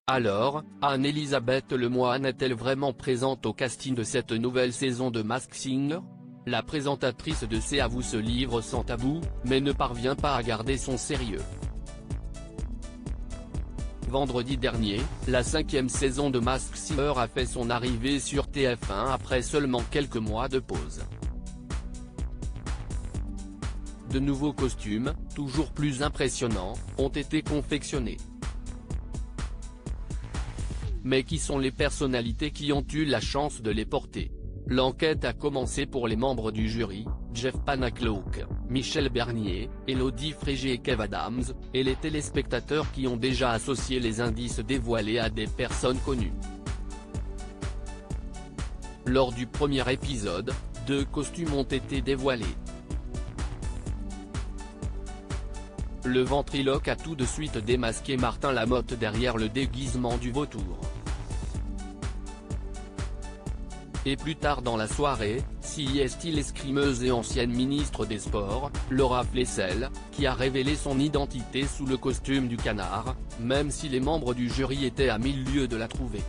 Alors, Anne-Elisabeth Lemoine est-elle vraiment présente au casting de cette nouvelle saison de Masked Singer? La présentatrice de C'est à vous se livre sans tabou, mais ne parvient pas à garder son sérieux. Vendredi dernier, la 5e saison de Masked Singer a fait son arrivée sur TF1 après seulement quelques mois de pause. De nouveaux costumes, toujours plus impressionnants, ont été confectionnés. Mais qui sont les personnalités qui ont eu la chance de les porter? L'enquête a commencé pour les membres du jury, Jeff Panacloak, Michel Bernier, Élodie Frégé et Kev Adams, et les téléspectateurs qui ont déjà associé les indices dévoilés à des personnes connues. Lors du premier épisode, 2 costumes ont été dévoilés. Le ventriloque a tout de suite démasqué Martin Lamotte derrière le déguisement du vautour. Et plus tard dans la soirée, c'est l'escrimeuse et ancienne ministre des Sports, Laura Flessel, qui a révélé son identité sous le costume du canard, même si les membres du jury étaient à 1000 lieues de la trouver.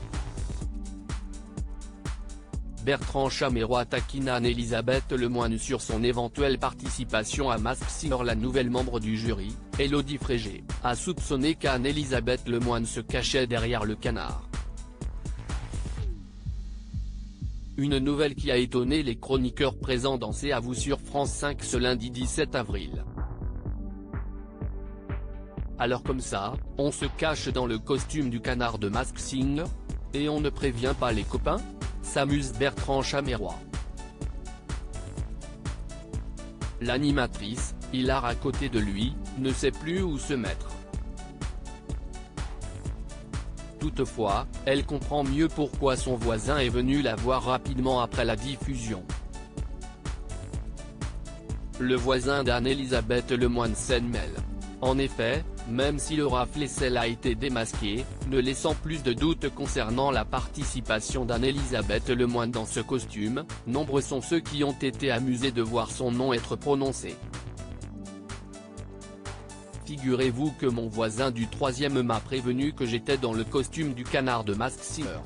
Bertrand Chameroy taquine Anne-Elisabeth Lemoine sur son éventuelle participation à Masked Singer. La nouvelle membre du jury, Élodie Frégé, a soupçonné qu'Anne-Elisabeth Lemoine se cachait derrière le canard. Une nouvelle qui a étonné les chroniqueurs présents dans C'est à vous sur France 5 ce lundi 17 avril. Alors comme ça, on se cache dans le costume du canard de Masked Singer? Et on ne prévient pas les copains? S'amuse Bertrand Chameroy. L'animatrice, hilar à côté de lui, ne sait plus où se mettre. Toutefois, elle comprend mieux pourquoi son voisin est venu la voir rapidement après la diffusion. Le voisin d'Anne-Elisabeth Lemoine s'en mêle. En effet, même si Laura Flessel a été démasquée, ne laissant plus de doute concernant la participation d'Anne-Elisabeth Lemoine dans ce costume, nombreux sont ceux qui ont été amusés de voir son nom être prononcé. Figurez-vous que mon voisin du 3e m'a prévenu que j'étais dans le costume du canard de Masked Singer.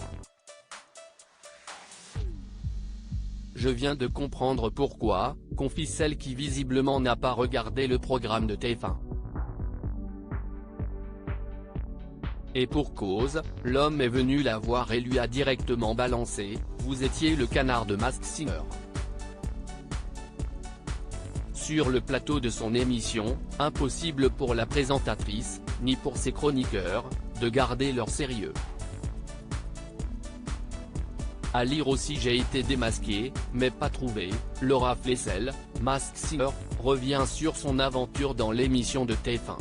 Je viens de comprendre pourquoi, confie celle qui visiblement n'a pas regardé le programme de TF1. Et pour cause, l'homme est venu la voir et lui a directement balancé « Vous étiez le canard de Masked Singer ». Sur le plateau de son émission, impossible pour la présentatrice, ni pour ses chroniqueurs, de garder leur sérieux. À lire aussi J'ai été démasqué, mais pas trouvé, Laura Flessel, Masked Singer, revient sur son aventure dans l'émission de TF1.